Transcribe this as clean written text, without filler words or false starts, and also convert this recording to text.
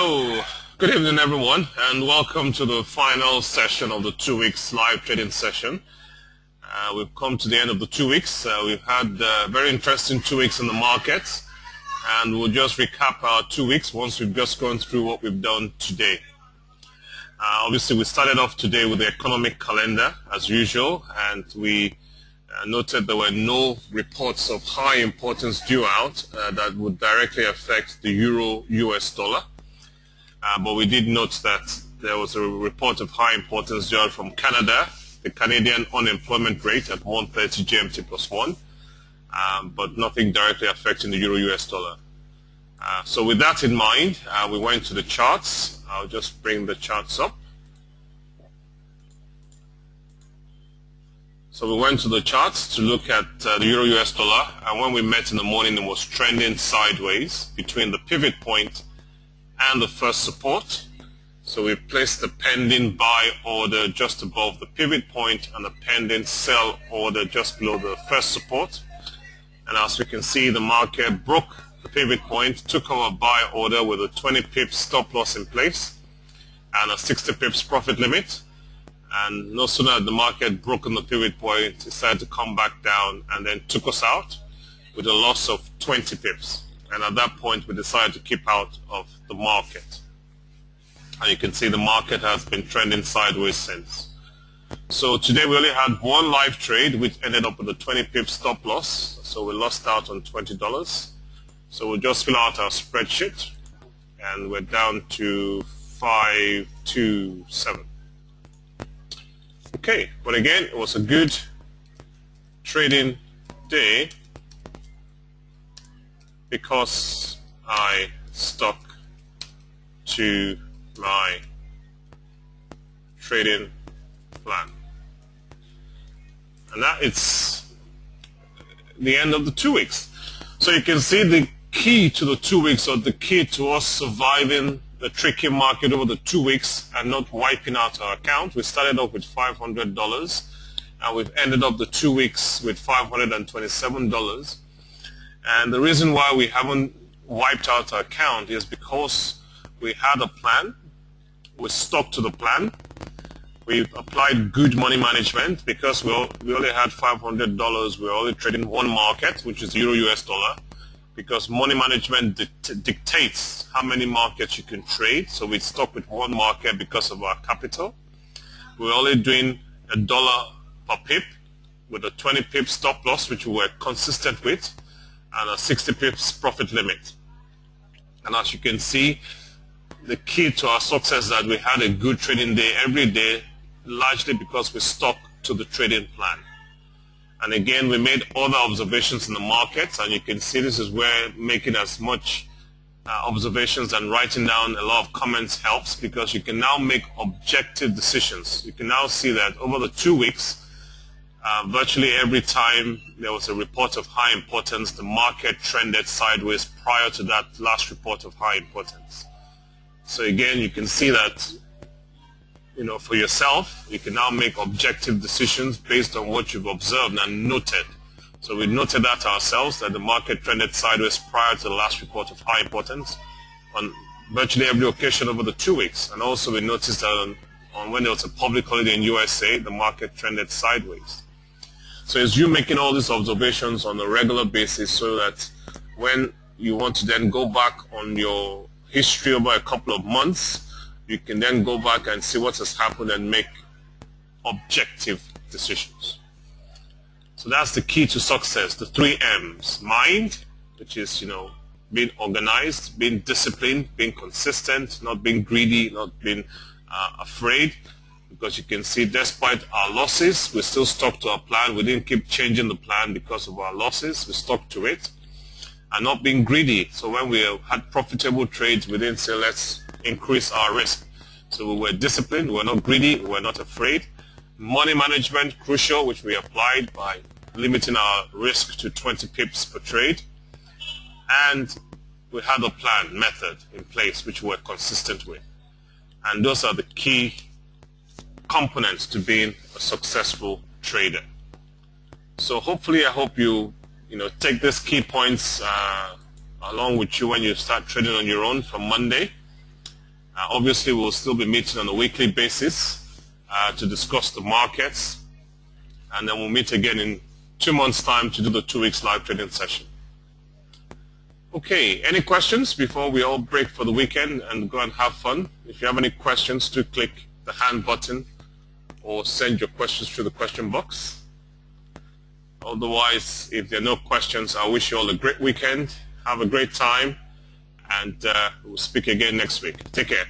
Hello, good evening everyone, and welcome to the final session of the 2 weeks live trading session. We've come to the end of the 2 weeks. We've had very interesting 2 weeks in the markets, and we'll just recap our 2 weeks once we've just gone through what we've done today. Obviously, we started off today with the economic calendar as usual, and we noted there were no reports of high importance due out that would directly affect the euro-US dollar. But we did note that there was a report of high importance due out from Canada, the Canadian unemployment rate at 130 GMT plus 1, but nothing directly affecting the euro-US dollar. So with that in mind, we went to the charts. I'll just bring the charts up. So we went to the charts to look at the euro-US dollar, and when we met in the morning, it was trending sideways between the pivot point and the first support. So we placed the pending buy order just above the pivot point and the pending sell order just below the first support. And as we can see, the market broke the pivot point, took our buy order with a 20 pips stop loss in place and a 60 pips profit limit. And no sooner had the market broken the pivot point, it decided to come back down and then took us out with a loss of 20 pips. And at that point, we decided to keep out of the market. And you can see the market has been trending sideways since. So today we only had one live trade, which ended up with a 20 pip stop loss. So we lost out on $20. So we'll just fill out our spreadsheet, and we're down to 527. Okay, but again, it was a good trading day because I stuck to my trading plan. And that is the end of the 2 weeks. So you can see the key to the 2 weeks, or the key to us surviving the tricky market over the 2 weeks and not wiping out our account. We started off with $500 and we've ended up the 2 weeks with $527. And the reason why we haven't wiped out our account is because we had a plan, we stuck to the plan, we applied good money management because we only had $500, we were only trading one market, which is euro-US dollar, because money management dictates how many markets you can trade. So we stuck with one market because of our capital. We're only doing $1 per pip with a 20 pip stop loss, which we were consistent with, and a 60 pips profit limit. And as you can see, the key to our success is that we had a good trading day every day, largely because we stuck to the trading plan. And again, we made other observations in the markets, and you can see this is where making as much observations and writing down a lot of comments helps, because you can now make objective decisions. You can now see that over the 2 weeks, virtually every time there was a report of high importance, the market trended sideways prior to that last report of high importance. So again, you can see that, for yourself, you can now make objective decisions based on what you've observed and noted. So we noted that ourselves, that the market trended sideways prior to the last report of high importance on virtually every occasion over the 2 weeks. And also we noticed that on when there was a public holiday in USA, the market trended sideways. So it's you making all these observations on a regular basis, so that when you want to then go back on your history over a couple of months, you can then go back and see what has happened and make objective decisions. So that's the key to success, the 3 M's. Mind, which is, being organized, being disciplined, being consistent, not being greedy, not being afraid. Because you can see, despite our losses, we still stuck to our plan. We didn't keep changing the plan because of our losses. We stuck to it. And not being greedy. So when we had profitable trades, we didn't say, let's increase our risk. So we were disciplined, we were not greedy, we were not afraid. Money management, crucial, which we applied by limiting our risk to 20 pips per trade. And we had a plan, method in place, which we were consistent with. And those are the key components to being a successful trader. So hopefully, I hope you take these key points along with you when you start trading on your own from Monday. Obviously, we'll still be meeting on a weekly basis to discuss the markets, and then we'll meet again in 2 months' time to do the 2 weeks live trading session. Okay, any questions before we all break for the weekend and go and have fun? If you have any questions, do click the hand button or send your questions through the question box. Otherwise, if there are no questions, I wish you all a great weekend. Have a great time, and we'll speak again next week. Take care.